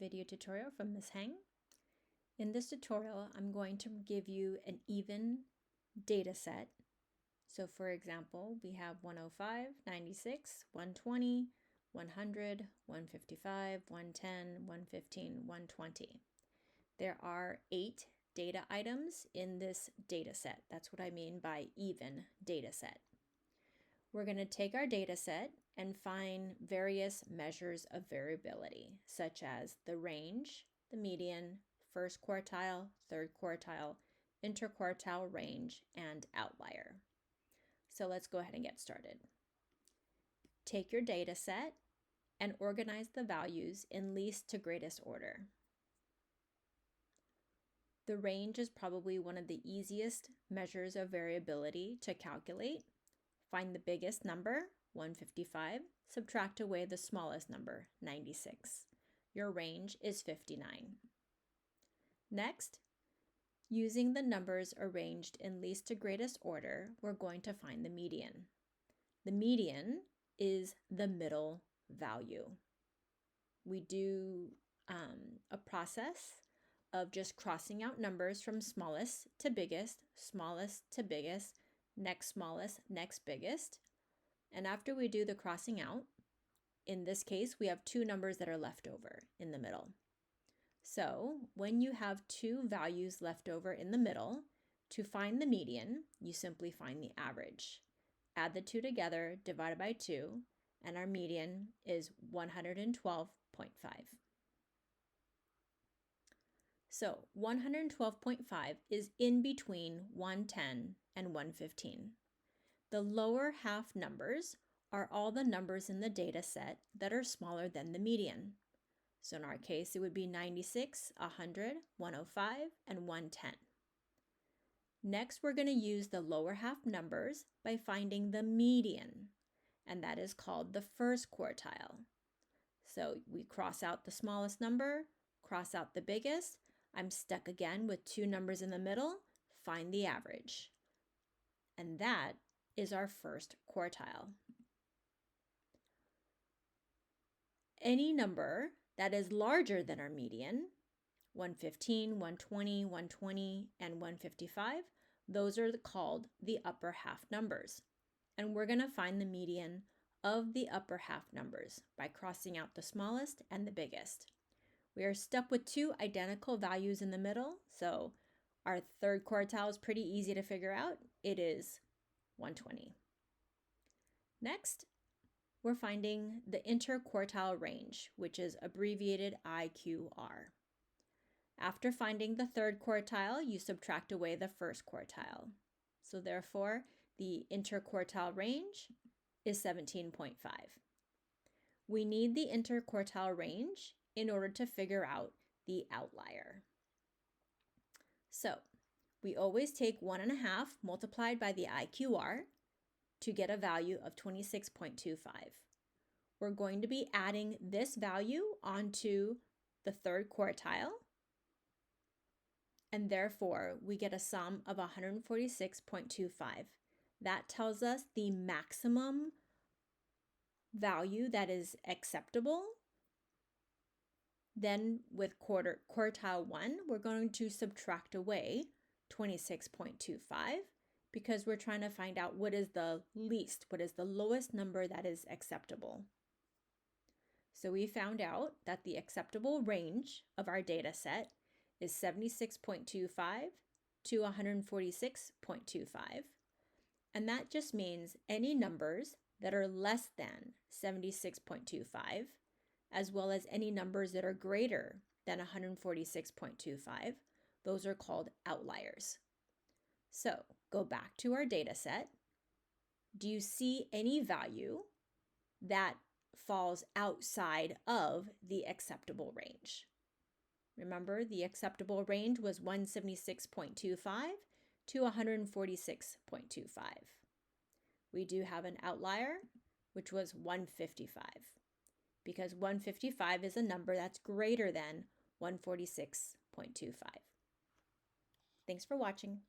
video tutorial from Ms. Heng. In this tutorial, I'm going to give you an even data set. So for example, we have 105, 96, 120, 100, 155, 110, 115, 120. There are 8 data items in this data set. That's what I mean by even data set. We're going to take our data set and find various measures of variability, such as the range, the median, first quartile, third quartile, interquartile range, and outlier. So let's go ahead and get started. Take your data set and organize the values in least to greatest order. The range is probably one of the easiest measures of variability to calculate. Find the biggest number, 155, subtract away the smallest number, 96. Your range is 59. Next, using the numbers arranged in least to greatest order, we're going to find the median. The median is the middle value. We do a process of just crossing out numbers from smallest to biggest, next smallest, next biggest. And after we do the crossing out, in this case, we have 2 numbers that are left over in the middle. So when you have 2 values left over in the middle, to find the median, you simply find the average. Add the 2 together, divide by 2, and our median is 112.5. So 112.5 is in between 110 and 115. The lower half numbers are all the numbers in the data set that are smaller than the median. So in our case, it would be 96, 100, 105, and 110. Next, we're going to use the lower half numbers by finding the median, and that is called the first quartile. So we cross out the smallest number, cross out the biggest. I'm stuck again with 2 numbers in the middle, find the average. And that is our first quartile. Any number that is larger than our median, 115, 120, 120, and 155, those are called the upper half numbers. And we're going to find the median of the upper half numbers by crossing out the smallest and the biggest. We are stuck with 2 identical values in the middle, so our third quartile is pretty easy to figure out. It is 120. Next, we're finding the interquartile range, which is abbreviated IQR. After finding the third quartile, you subtract away the first quartile. So therefore, the interquartile range is 17.5. We need the interquartile range in order to figure out the outlier. So we always take 1.5 multiplied by the IQR to get a value of 26.25. We're going to be adding this value onto the third quartile, and therefore we get a sum of 146.25. That tells us the maximum value that is acceptable. Then with quartile 1, we're going to subtract away 26.25 because we're trying to find out what is the least, what is the lowest number that is acceptable. So we found out that the acceptable range of our data set is 76.25 to 146.25. And that just means any numbers that are less than 76.25, as well as any numbers that are greater than 146.25, those are called outliers. So go back to our data set. Do you see any value that falls outside of the acceptable range? Remember, the acceptable range was 176.25 to 146.25. We do have an outlier, which was 155, because 155 is a number that's greater than 146.25. Thanks for watching.